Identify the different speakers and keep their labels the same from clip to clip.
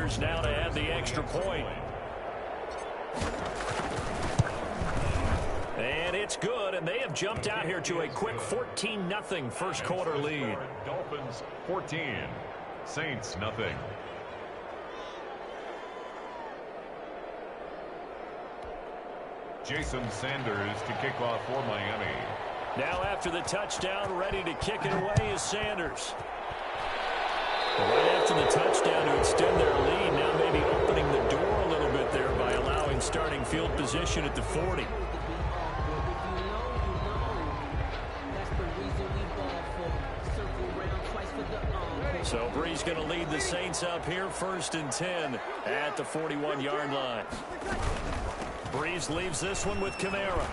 Speaker 1: Sanders now to add the extra point. And it's good, and they have jumped out here to a quick 14-0 first quarter lead.
Speaker 2: Dolphins 14, Saints nothing. Jason Sanders to kick off for Miami.
Speaker 1: Now after the touchdown, ready to kick it away is Sanders. Right after the touchdown to extend their lead, now maybe opening the door a little bit there by allowing starting field position at the 40. So Brees going to lead the Saints up here, 1st and 10 at the 41-yard line. Brees leaves this one with Kamara.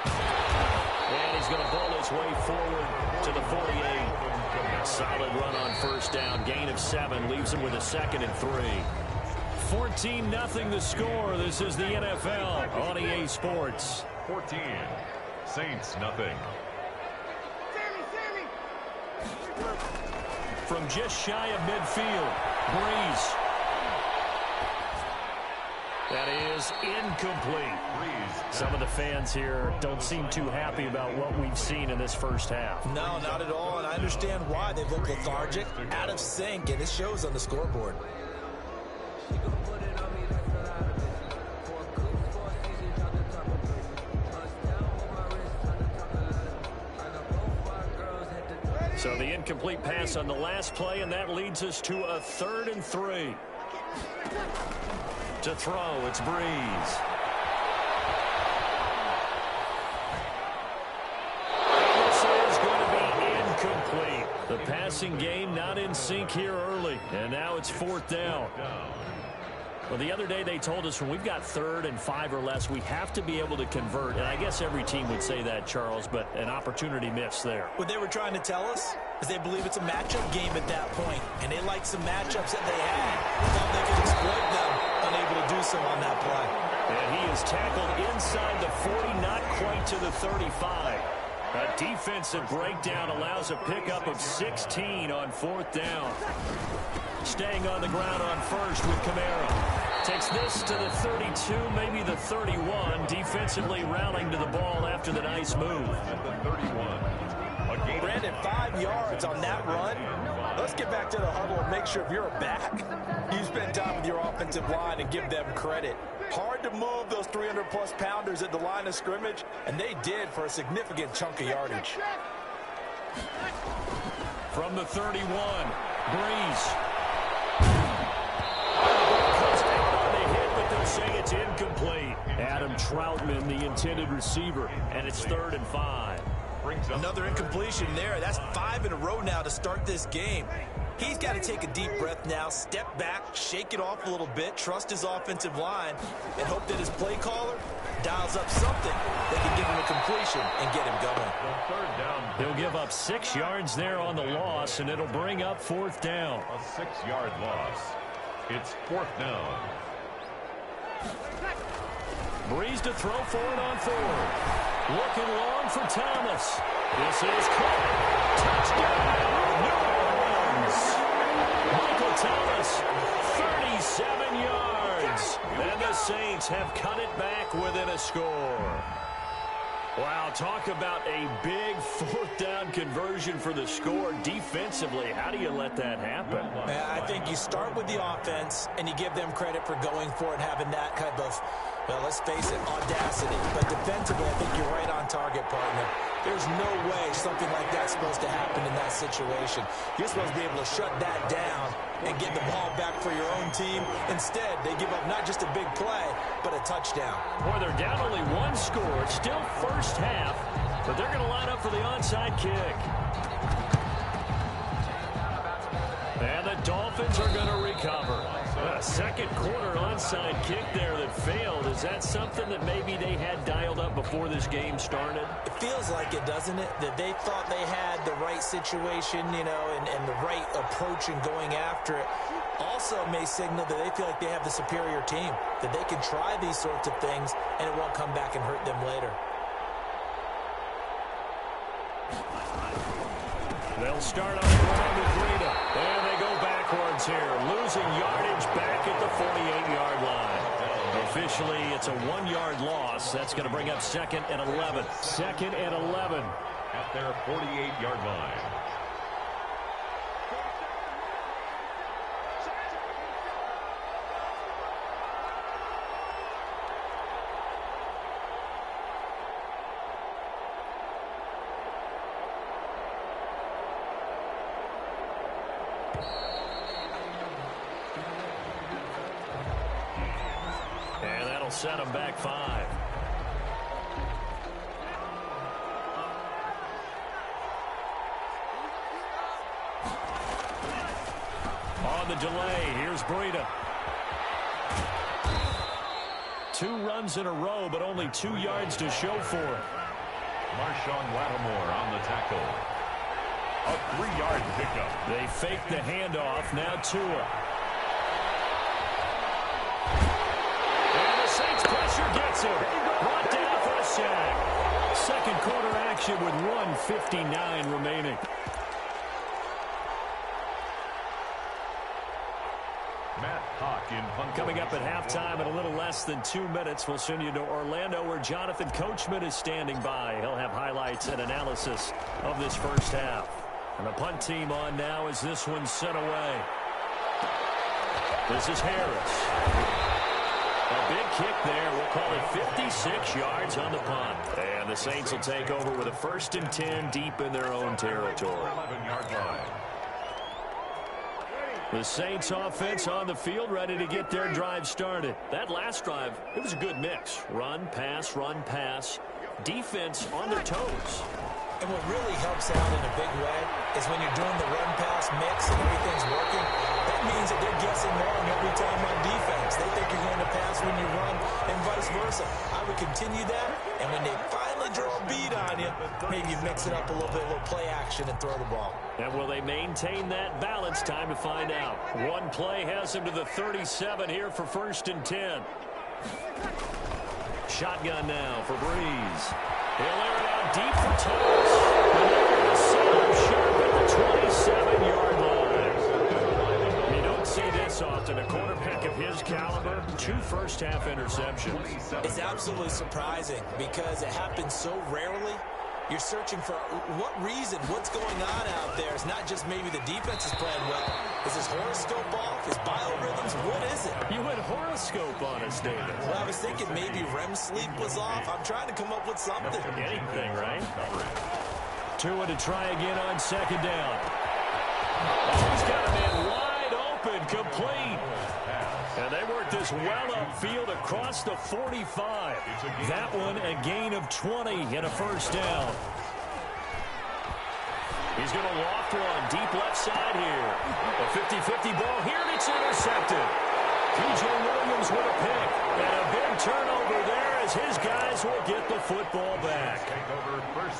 Speaker 1: And he's going to ball his way forward to the 48. A solid run on first down. Gain of 7 leaves him with a 2nd and 3. 14-0 the score. This is the NFL on EA Sports.
Speaker 2: 14, Saints nothing.
Speaker 1: From just shy of midfield, Brees. That is incomplete. Some of the fans here don't seem too happy about what we've seen in this first half.
Speaker 3: No, not at all, and I understand why. They look lethargic, out of sync, and it shows on the scoreboard.
Speaker 1: So the incomplete pass on the last play, and that leads us to a 3rd and 3. To throw, it's Brees. This is going to be incomplete. The passing game not in sync here early, and now it's 4th down. Well, the other day they told us when we've got 3rd and 5 or less, we have to be able to convert. And I guess every team would say that, Charles, but an opportunity missed there.
Speaker 3: What they were trying to tell us is they believe it's a matchup game at that point, and they like some matchups that they had. Thought they could exploit them, unable to do so on that play.
Speaker 1: And he is tackled inside the 40, not quite to the 35. A defensive breakdown allows a pickup of 16 on 4th down. Staying on the ground on first with Kamara. Takes this to the 32, maybe the 31. Defensively rallying to the ball after the nice move.
Speaker 2: At the 31.
Speaker 3: Brandon, 5 yards on that run. Let's get back to the huddle and make sure if you're back, you spend time with your offensive line and give them credit. Hard to move those 300-plus pounders at the line of scrimmage, and they did for a significant chunk of yardage.
Speaker 1: From the 31, Brees. They'll say it's incomplete. Adam Troutman, the intended receiver, and it's 3rd and 5.
Speaker 3: Another incompletion there. That's 5 in a row now to start this game. He's got to take a deep breath now, step back, shake it off a little bit, trust his offensive line, and hope that his play caller dials up something that can give him a completion and get him going.
Speaker 2: 3rd down.
Speaker 1: He'll give up 6 yards there on the loss, and it'll bring up 4th down.
Speaker 2: A 6-yard loss. It's 4th down.
Speaker 1: Brees to throw for it on 4th. Looking long for Thomas. This is caught. Touchdown, New Orleans. Michael Thomas, 37 yards. And the Saints have cut it back within a score. Wow, talk about a big 4th down conversion for the score. Defensively, how do you let that happen?
Speaker 3: I think you start with the offense, and you give them credit for going for it, having that kind of, well, let's face it, audacity. But defensively, I think you're right on target, partner. There's no way something like that's supposed to happen in that situation. You're supposed to be able to shut that down and get the ball back for your own team. Instead, they give up not just a big play, but a touchdown.
Speaker 1: Boy, they're down only 1 score. It's still first half, but they're going to line up for the onside kick. And the Dolphins are going to recover. A 2nd quarter onside kick there that failed. Is that something that maybe they had dialed up before this game started?
Speaker 3: It feels like it, doesn't it? That they thought they had the right situation, you know, and the right approach in going after it. Also may signal that they feel like they have the superior team, that they can try these sorts of things and it won't come back and hurt them later. They'll
Speaker 1: start on the ground with Greta. And they go back backwards here, losing yardage back at the 48-yard line. Officially, it's a 1-yard loss. That's going to bring up 2nd and 11. 2nd and 11.
Speaker 2: At their 48-yard line.
Speaker 1: And that'll set them back 5. On the delay, here's Breida. 2 runs in a row, but only 2 yards to show for it.
Speaker 2: Marshawn Lattimore on the tackle. A 3-yard pickup.
Speaker 1: They fake the handoff. Now Tua. And the Saints pressure gets him. Brought down for a sack. Second quarter action with 1:59 remaining.
Speaker 2: Matt Hawk in punt.
Speaker 1: Coming up at halftime in a little less than 2 minutes, we'll send you to Orlando where Jonathan Coachman is standing by. He'll have highlights and analysis of this first half. And the punt team on now as this one's sent away. This is Harris. A big kick there. We'll call it 56 yards on the punt. And the Saints will take over with a 1st and 10 deep in their own territory.
Speaker 2: 11-yard line.
Speaker 1: The Saints offense on the field ready to get their drive started. That last drive, it was a good mix. Run, pass, run, pass. Defense on their toes.
Speaker 3: And what really helps out in a big way is when you're doing the run-pass mix and everything's working, that means that they're guessing wrong every time on defense. They think you're going to pass when you run and vice versa. I would continue that, and when they finally draw a beat on you, maybe you mix it up a little bit, a little play action and throw the ball.
Speaker 1: And will they maintain that balance? Time to find out. One play has them to the 37 here for 1st and 10. Shotgun now for Breeze. He'll air it out deep for Thomas. And they're going to set him sharp at the 27-yard line. You don't see this often. A quarterback of his caliber, 2 first-half interceptions.
Speaker 3: It's absolutely surprising because it happens so rarely. You're searching for what reason, what's going on out there. It's not just maybe the defense is playing well. Is his horoscope off? His biorhythms? What is it?
Speaker 1: You went horoscope on us, David.
Speaker 3: Well, I was thinking maybe REM sleep was off. I'm trying to come up with something.
Speaker 1: Anything, right? Tua to try again on 2nd down. Oh, he's got a man wide open, complete. And they work this well upfield across the 45. That one a gain of 20 and a 1st down. He's going to loft one deep left side here. A 50-50 ball here, and it's intercepted. P.J. Williams with a pick. And a big turnover there as his guys will get the football back.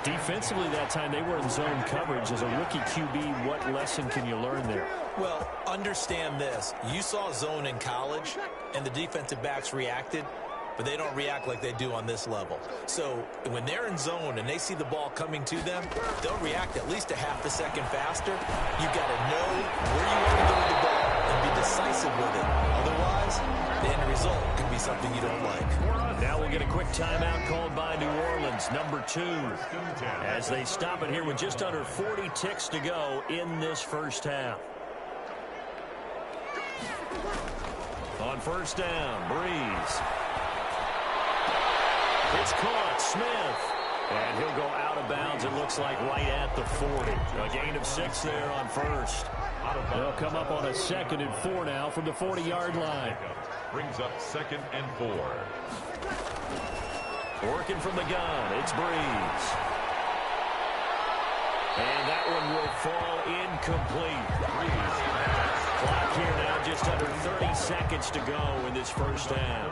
Speaker 1: Defensively that time, they were in zone coverage. As a rookie QB, what lesson can you learn there?
Speaker 3: Well, understand this. You saw zone in college, and the defensive backs reacted, but they don't react like they do on this level. So when they're in zone and they see the ball coming to them, they'll react at least a half a second faster. You've got to know where you want to go with the ball and be decisive with it. Otherwise, the end result could be something you don't like.
Speaker 1: Now we'll get a quick timeout called by New Orleans, number 2, as they stop it here with just under 40 ticks to go in this first half. On 1st down, Breeze. It's caught, Smith. And he'll go out of bounds, it looks like, right at the 40. A gain of 6 there on 1st. They'll come up on a 2nd and 4 now from the 40-yard line.
Speaker 2: Brings up 2nd and 4.
Speaker 1: Working from the gun, it's Breeze. And that one will fall incomplete. Breeze. Clock here now, just under 30 seconds to go in this first half.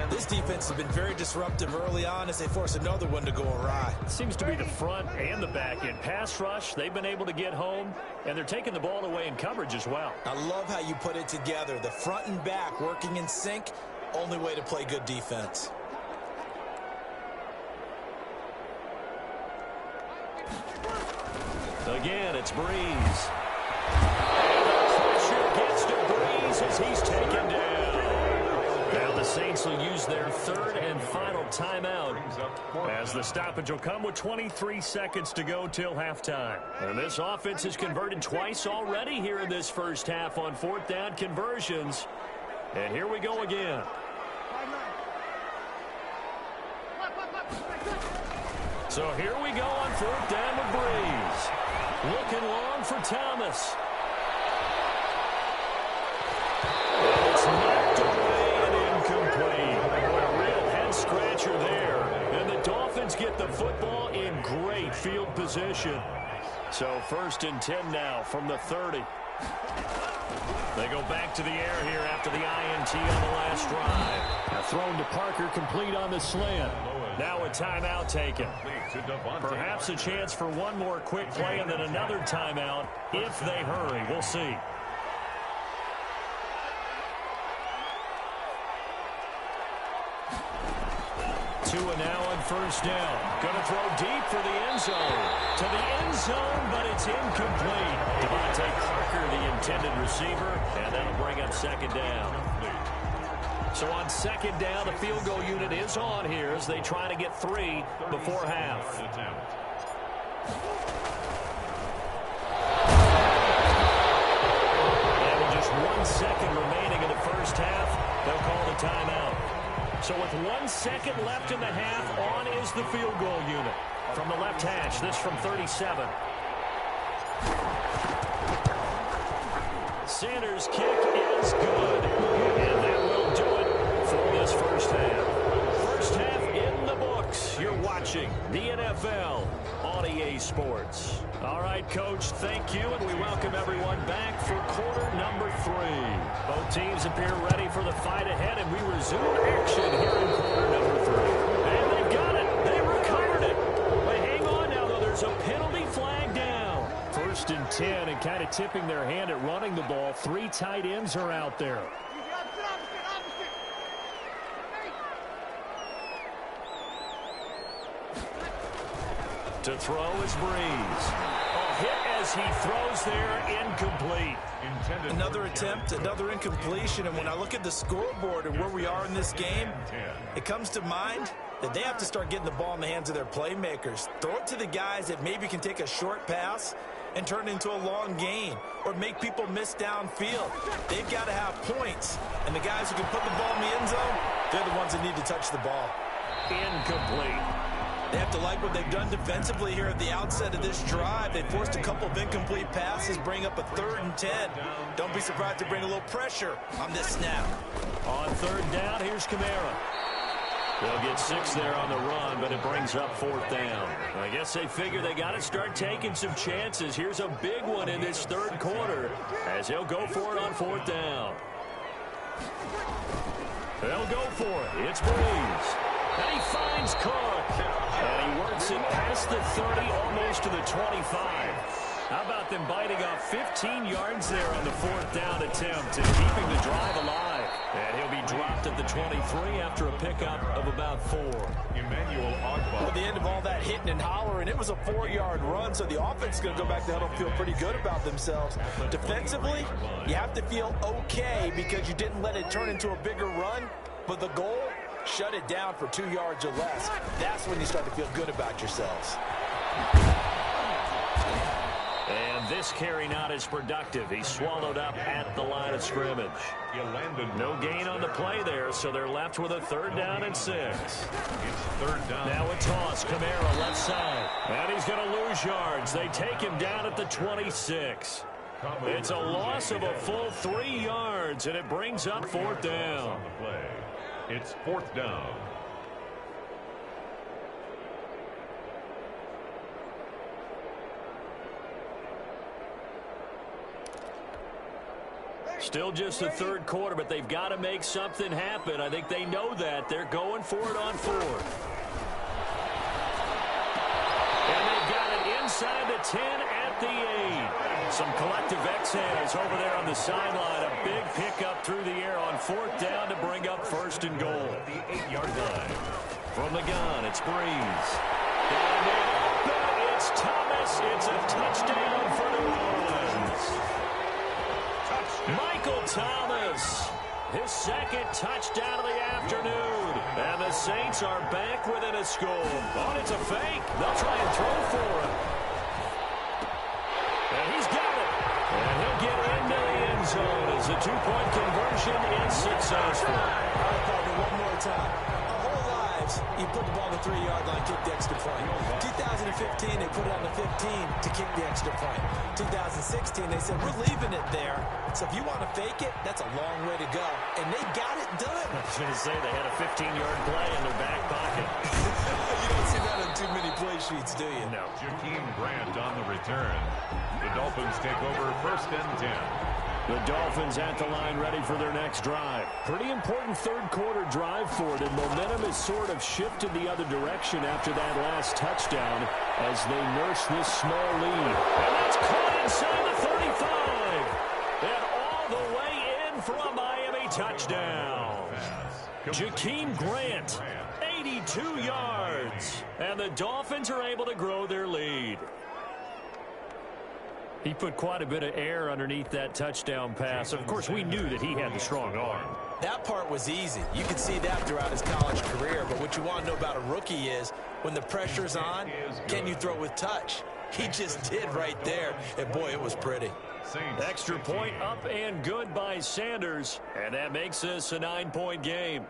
Speaker 3: This defense has been very disruptive early on as they force another one to go awry.
Speaker 1: It seems to be the front and the back end. Pass rush, they've been able to get home, and they're taking the ball away in coverage as well.
Speaker 3: I love how you put it together. The front and back working in sync, only way to play good defense.
Speaker 1: Again, it's Breeze. misses. He's taken down. Now the Saints will use their third and final timeout as the stoppage will come with 23 seconds to go till halftime. And this offense has converted twice already here in this first half on fourth down conversions. And here we go again. So here we go on fourth down with Breeze. Looking long for Thomas. It's knocked away and incomplete. A real head-scratcher there. And the Dolphins get the football in great field position. So first and 10 now from the 30. They go back to the air here after the INT on the last drive. Now thrown to Parker, complete on the slant. Now a timeout taken. Perhaps a chance for one more quick play and then another timeout if they hurry. We'll see. Tua now on first down. Going to throw deep for the end zone. To the end zone, but it's incomplete. Devontae Parker, the intended receiver, and that'll bring up second down. So on second down, the field goal unit is on here as they try to get 3 before half. And with just 1 second remaining in the first half, they'll call the timeout. So with 1 second left in the half, on is the field goal unit. From the left hash, this from 37. Sanders' kick is good. And that will do it for this first half. First half in the books. You're watching the NFL on EA Sports. All right, Coach, thank you, and we welcome everyone back for quarter number 3. Both teams appear ready for the fight ahead, and we resume action here in quarter number 3. And they've got it. They recovered it. But hang on now, though. There's a penalty flag down. First and 10, and kind of tipping their hand at running the ball. 3 tight ends are out there. To throw is Breeze. A hit as he throws there, incomplete.
Speaker 3: Another attempt, another incompletion, and when I look at the scoreboard and where we are in this game, it comes to mind that they have to start getting the ball in the hands of their playmakers. Throw it to the guys that maybe can take a short pass and turn it into a long gain or make people miss downfield. They've got to have points, and the guys who can put the ball in the end zone, they're the ones that need to touch the ball.
Speaker 1: Incomplete.
Speaker 3: They have to like what they've done defensively here at the outset of this drive. They forced a couple of incomplete passes, bring up a 3rd and 10. Don't be surprised to bring a little pressure on this snap.
Speaker 1: On third down, here's Kamara. They'll get 6 there on the run, but it brings up 4th down. I guess they figure they got to start taking some chances. Here's a big one in this third quarter as he'll go for it on 4th down. They'll go for it. It's Breeze. And he finds Cook. And he works it past the 30, almost to the 25. How about them biting off 15 yards there on the 4th down attempt and keeping the drive alive? And he'll be dropped at the 23 after a pickup of about 4.
Speaker 2: Emmanuel Ogbah.
Speaker 3: At the end of all that hitting and hollering, it was a 4-yard run, so the offense is going to go back to huddle and feel pretty good about themselves. Defensively, you have to feel okay because you didn't let it turn into a bigger run, but the goal, shut it down for 2 yards or less. That's when you start to feel good about yourselves.
Speaker 1: And this carry not as productive. He's swallowed up at the line of scrimmage. No gain on the play there, so they're left with a 3rd down and 6.
Speaker 2: It's 3rd down.
Speaker 1: Now a toss. Kamara left side. And he's going to lose yards. They take him down at the 26. It's a loss of a full 3 yards, and it brings up 4th down.
Speaker 2: It's 4th down.
Speaker 1: Still just the third quarter, but they've got to make something happen. I think they know that. They're going for it on 4th. And they've got it inside the 10 at the 8. Some collective exhales over there on the sideline. A big pickup through the air on 4th down to bring up 1st and goal.
Speaker 2: The 8-yard line.
Speaker 1: From the gun, it's Breeze. Down there, it's Thomas. It's a touchdown for New Orleans.
Speaker 2: Touchdown.
Speaker 1: Michael Thomas, his second touchdown of the afternoon. And the Saints are back within a score. Oh, it's a fake. They'll try and throw for him. And he's got it. And he'll get into the end zone as the two-point conversion is successful.
Speaker 3: All right, partner, one more time. Our whole lives, you put the ball on the 3-yard line, kick the extra point. 2015, they put it on the 15 to kick the extra point. 2016, they said, we're leaving it there. So if you want to fake it, that's a long way to go. And they got it done.
Speaker 1: I was going to say they had a 15-yard play in their back pocket.
Speaker 3: You don't see that on too many play sheets, do you?
Speaker 1: No.
Speaker 2: Jakeem Grant on the return. The Dolphins take over 1st and 10.
Speaker 1: The Dolphins at the line ready for their next drive. Pretty important third-quarter drive for them. Momentum has sort of shifted the other direction after that last touchdown as they nurse this small lead. And that's caught inside the 35. And all the way in for a Miami touchdown. Jakeem Grant, 82 yards. And the Dolphins are able to grow their lead. He put quite a bit of air underneath that touchdown pass. Of course, we knew that he had the strong arm.
Speaker 3: That part was easy. You could see that throughout his college career. But what you want to know about a rookie is when the pressure's on, can you throw with touch? He just did right there. And, boy, it was pretty.
Speaker 1: Extra point up and good by Sanders. And that makes this a 9-point game.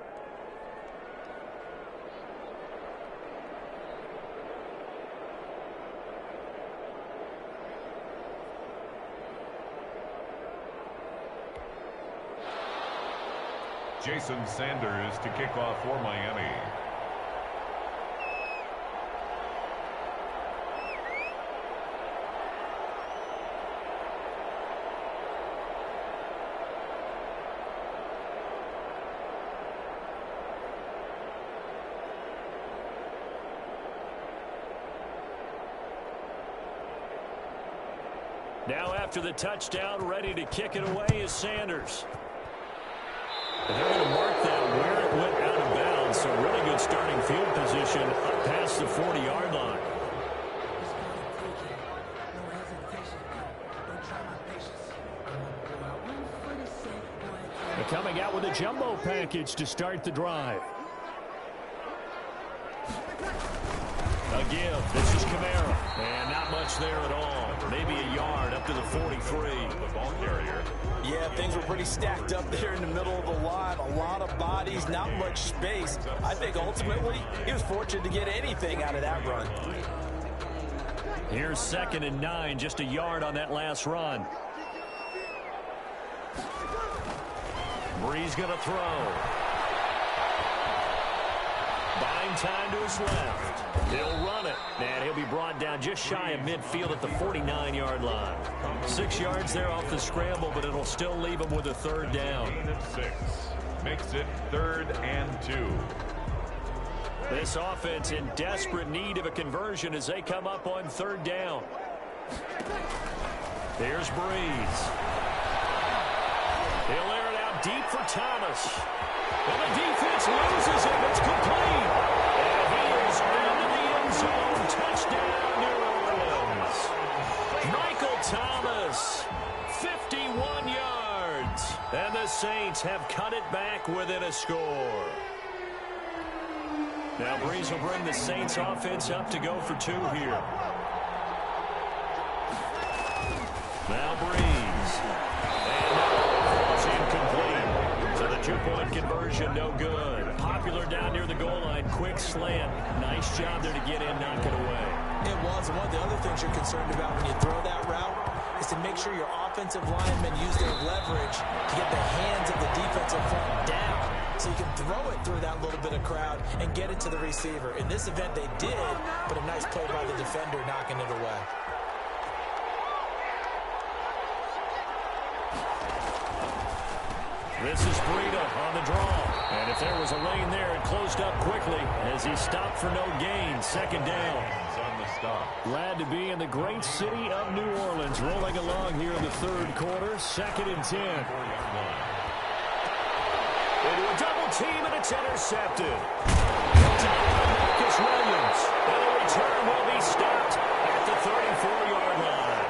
Speaker 2: Jason Sanders to kick off for Miami.
Speaker 1: Now after the touchdown, ready to kick it away is Sanders. And they're going to mark that where it went out of bounds. So really good starting field position up past the 40-yard line. They're coming out with a jumbo package to start the drive. A give. This is Kamara. And not much there at all. Maybe a yard up to the 43.
Speaker 2: The ball carrier.
Speaker 3: Yeah, things were pretty stacked up there in the middle of the line. A lot of bodies, not much space. I think ultimately he was fortunate to get anything out of that run.
Speaker 1: Here's 2nd and 9, just a yard on that last run. Breeze going to throw. Buying time to his left. He'll run it, and he'll be brought down just shy of midfield at the 49-yard line. 6 yards there off the scramble, but it'll still leave him with a 3rd down.
Speaker 2: 6 makes it 3rd and 2.
Speaker 1: This offense in desperate need of a conversion as they come up on 3rd down. There's Breeze. He'll air it out deep for Thomas. And the defense loses it. It's complete. And he is into the end zone. Touchdown, New Orleans. Michael Thomas, 51 yards. And the Saints have cut it back within a score. Now Breeze will bring the Saints offense up to go for 2 here. Now Breeze. And it's incomplete. So the 2-point conversion, no good. Popular down near the goal line. Quick slant. Nice job there to get in, knock it away.
Speaker 3: It was. One of the other things you're concerned about when you throw that route is to make sure your offensive linemen use their leverage to get the hands of the defensive front down so you can throw it through that little bit of crowd and get it to the receiver. In this event, they did, but a nice play by the defender knocking it away.
Speaker 1: This is Breida on the draw. And if there was a lane there, it closed up quickly as he stopped for no gain. 2nd down.
Speaker 2: On the stop.
Speaker 1: Glad to be in the great city of New Orleans. Rolling along here in the 3rd quarter. 2nd and 10. Into a double team, and it's intercepted. Down by Marcus Williams. And the return will be stopped at the 34-yard line.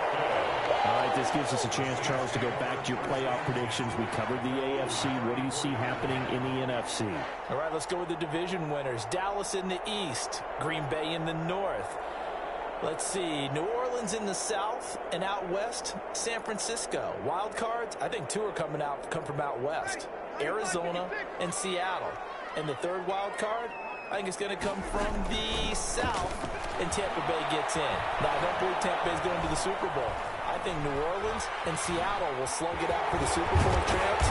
Speaker 1: All right, right, this gives us a chance, Charles, to go back to your playoff predictions. We covered the AFC. What do you see happening in the NFC?
Speaker 3: All right, let's go with the division winners. Dallas in the East, Green Bay in the North. Let's see, New Orleans in the South, and out West, San Francisco. Wild cards, I think two are come from out West. Arizona and Seattle. And the third wild card, I think it's going to come from the South, and Tampa Bay gets in. Now, I don't believe Tampa Bay is going to the Super Bowl. I think New Orleans and Seattle will slug it out for the Super Bowl champs,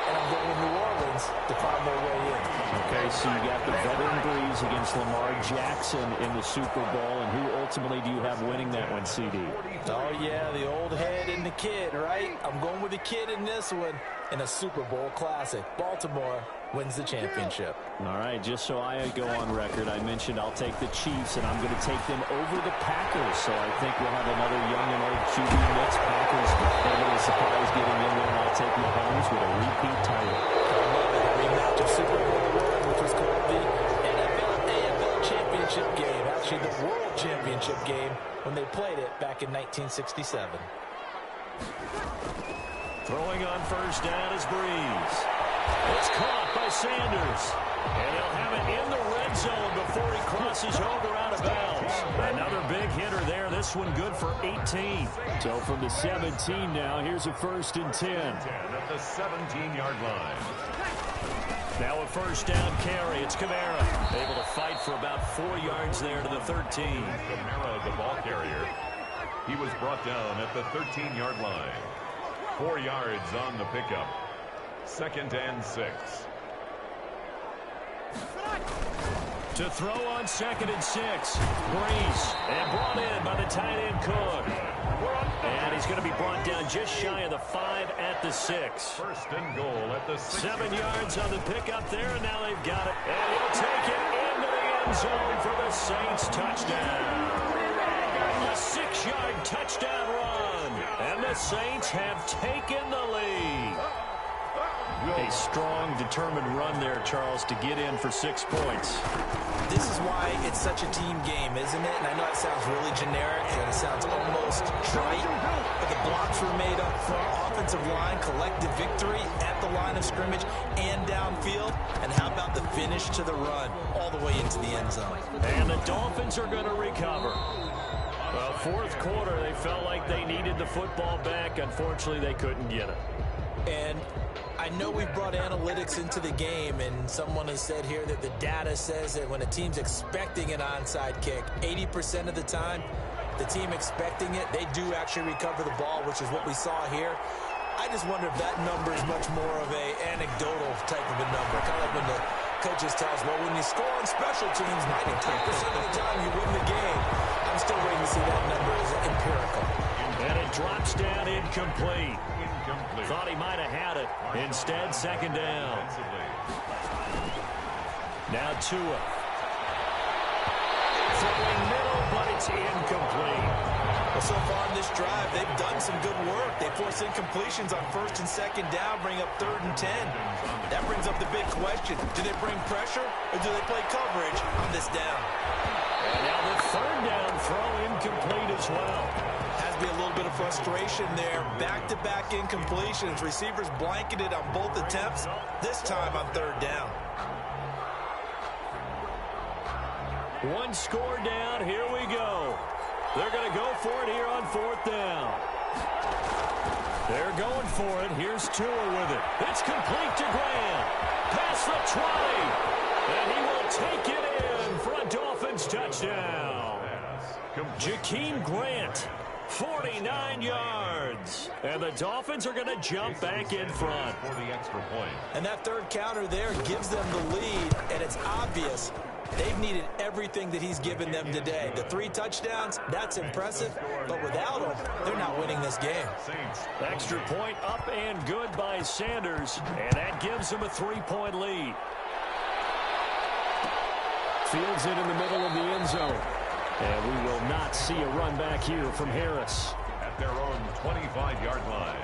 Speaker 3: and I'm going with New Orleans to find their way in.
Speaker 1: Okay, so you got the veteran breeze against Lamar Jackson in the Super Bowl, and who ultimately do you have winning that one, CD?
Speaker 3: Oh, yeah, the old head and the kid, right? I'm going with the kid in this one in a Super Bowl classic. Baltimore wins the championship.
Speaker 1: All right, just so I go on record, I mentioned I'll take the Chiefs, and I'm going to take them over the Packers. So I think we'll have another young and old QB mix. Packers a little surprise getting in there, and I'll take Mahomes with a repeat title.
Speaker 3: I love it. A rematch of Super Bowl I, which was called the NFL-AFL championship game. Actually, the World Championship game when they played it back in 1967.
Speaker 1: Throwing on first down is Breeze. It's caught by Sanders. And he'll have it in the red zone before he crosses over out of bounds. Another big hitter there. This one good for 18. So from the 17 now, here's a 1st and 10.
Speaker 2: At the 17-yard line.
Speaker 1: Now a first down carry. It's Kamara. Able to fight for about 4 yards there to the 13.
Speaker 2: Kamara, the ball carrier. He was brought down at the 13-yard line. 4 yards on the pickup. 2nd and 6.
Speaker 1: To throw on 2nd and 6. Breeze. And brought in by the tight end Cook. And he's going to be brought down just shy of the 5 at the 6.
Speaker 2: 1st and goal at the 6.
Speaker 1: 7 yards on the pickup there, and now they've got it. And he'll take it into the end zone for the Saints touchdown. A 6-yard touchdown run. And the Saints have taken the lead. A strong, determined run there, Charles, to get in for 6 points.
Speaker 3: This is why it's such a team game, isn't it? And I know it sounds really generic and it sounds almost trite, but the blocks were made up from offensive line, collective victory at the line of scrimmage and downfield. And how about the finish to the run all the way into the end zone?
Speaker 1: And the Dolphins are going to recover. Well, 4th quarter, they felt like they needed the football back. Unfortunately, they couldn't get it.
Speaker 3: And I know we've brought analytics into the game, and someone has said here that the data says that when a team's expecting an onside kick, 80% of the time, the team expecting it, they do actually recover the ball, which is what we saw here. I just wonder if that number is much more of a anecdotal type of a number, kind of like when the coaches tell us, well, when you score on special teams, 93% of the time you win the game. I'm still waiting to see that number as empirical.
Speaker 1: And it drops down incomplete. Thought he might have had it. Instead, 2nd down. Now Tua. Throwing middle, but it's incomplete.
Speaker 3: Well, so far in this drive, they've done some good work. They force incompletions on 1st and 2nd down, bring up 3rd and 10. That brings up the big question. Do they bring pressure, or do they play coverage on this down?
Speaker 1: And now the 3rd down throw incomplete as well.
Speaker 3: Has to be a little bit of frustration there. Back-to-back incompletions. Receivers blanketed on both attempts, this time on 3rd down.
Speaker 1: 1 score down. Here we go. They're going to go for it here on 4th down. They're going for it. Here's Tua with it. It's complete to Graham. Past the 20. And he will take it in for a Dolphins touchdown. Jakeem Grant, 49 yards. And the Dolphins are going to jump back in front.
Speaker 2: For the extra point.
Speaker 3: And that 3rd counter there gives them the lead, and it's obvious they've needed everything that he's given them today. The 3 touchdowns, that's impressive, but without him, they're not winning this game.
Speaker 1: Extra point up and good by Sanders, and that gives them a 3-point lead. Fields it in the middle of the end zone. And we will not see a run back here from Harris.
Speaker 2: At their own 25-yard line.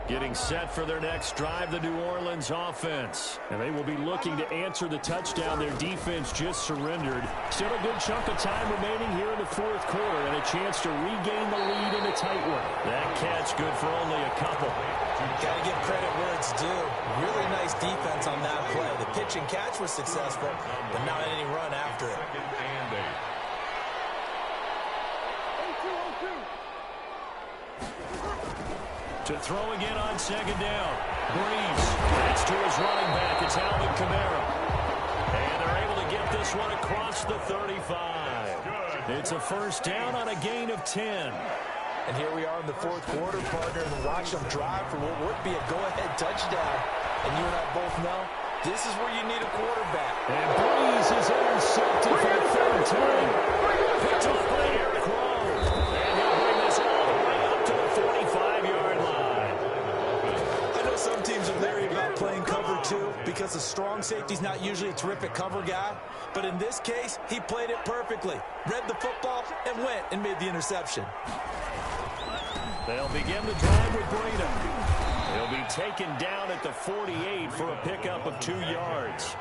Speaker 1: Getting set for their next drive, the New Orleans offense. And they will be looking to answer the touchdown their defense just surrendered. Still a good chunk of time remaining here in the fourth quarter and a chance to regain the lead in a tight one. That catch good for only a couple.
Speaker 3: Got to give credit where it's due. Really nice defense on that play. The pitch and catch was successful, but not any run after it.
Speaker 1: To throw again on second down. Breeze. That's to his running back. It's Alvin Kamara. And they're able to get this one across the 35. It's a first down on a gain of 10.
Speaker 3: And here we are in the fourth quarter, partner, and watch them drive for what would be a go-ahead touchdown. And you and I both know this is where you need a quarterback.
Speaker 1: And Breeze is intercepted for the third time. Picked off by Eric Rowe. And he'll bring this all the way up to the 45-yard line.
Speaker 3: I know some teams are leery about playing cover two because a strong safety's not usually a terrific cover guy. But in this case, he played it perfectly. Read the football and went and made the interception.
Speaker 1: They'll begin the drive with Breida. He'll be taken down at the 48 for a pickup of 2 yards.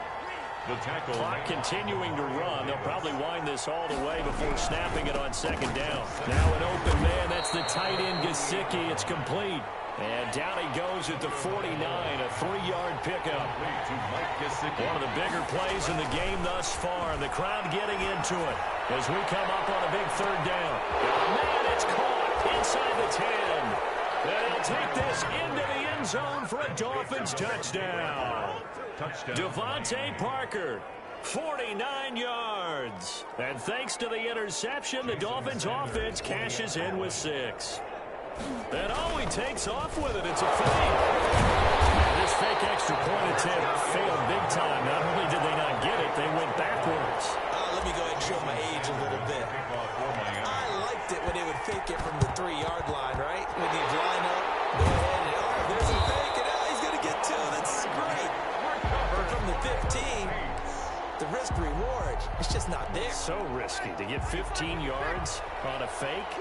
Speaker 2: The tackle.
Speaker 1: Clock continuing to run. They'll probably wind this all the way before snapping it on second down. Now an open man. That's the tight end, Gesicki. It's complete. And down he goes at the 49, a 3-yard pickup. One of the bigger plays in the game thus far. The crowd getting into it as we come up on a big third down. Oh, man, it's caught inside the 10. And he'll take this into the end zone for a Dolphins touchdown. Devontae Parker, 49 yards. And thanks to the interception, the Dolphins offense cashes in with 6. And he takes off with it. It's a fake. This fake extra point attempt failed big time. Not only did they not get it, they went backwards.
Speaker 3: Let me go ahead and show my age a little bit. I liked it when they would fake it from the 3-yard line, right? When you'd line up, go ahead and, there's a fake, and he's going to get 2. That's great. But from the 15, the risk-reward, it's just not there.
Speaker 1: So risky to get 15 yards on a fake.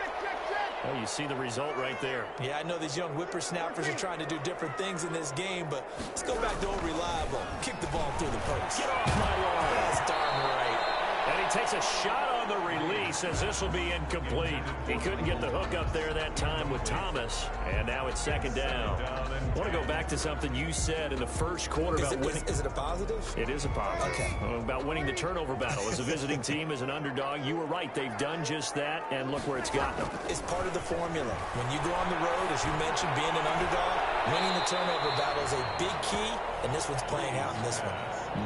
Speaker 1: Oh, you see the result right there.
Speaker 3: Yeah, I know these young whippersnappers are trying to do different things in this game, but let's go back to old reliable. Kick the ball through the post.
Speaker 1: Get off my lawn.
Speaker 3: That's darn right.
Speaker 1: And he takes a shot on the release as this will be incomplete. He couldn't get the hook up there that time with Thomas. And now it's second down. I want to go back to something you said in the first quarter about winning.
Speaker 3: Is it a positive?
Speaker 1: It is a positive.
Speaker 3: Okay.
Speaker 1: About winning the turnover battle. As a visiting team, as an underdog, you were right. They've done just that, and look where it's gotten them.
Speaker 3: It's part of the formula. When you go on the road, as you mentioned, being an underdog, winning the turnover battle is a big key, and this one's playing out in this one.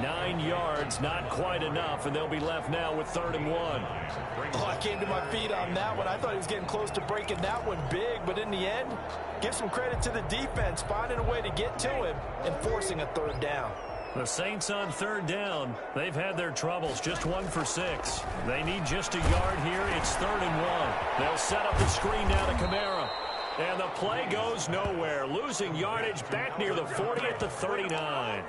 Speaker 1: 9 yards, not quite enough, and they'll be left now with 3rd and 1.
Speaker 3: Oh, I came to my feet on that one. I thought he was getting close to breaking that one big, but in the end, give some credit to the defense, finding a way to get to him and forcing a 3rd down.
Speaker 1: The Saints on 3rd down. They've had their troubles, just 1 for 6. They need just a yard here. It's 3rd and 1. They'll set up the screen now to Kamara. And the play goes nowhere. Losing yardage back near the 40 at the 39.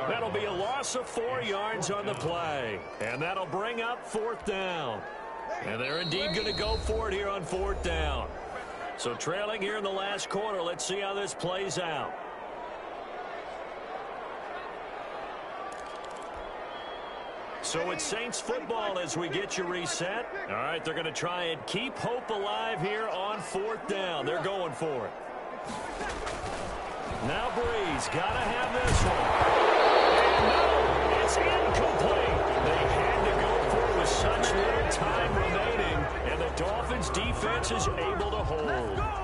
Speaker 1: That'll be a loss of 4 yards on the play. And that'll bring up 4th down. And they're indeed going to go for it here on 4th down. So trailing here in the last quarter, let's see how this plays out. So it's Saints football as we get you reset. All right, they're going to try and keep hope alive here on 4th down. They're going for it. Now Breeze, got to have this one. And no, it's incomplete. They had to go for it with such little time remaining, and the Dolphins defense is able to hold.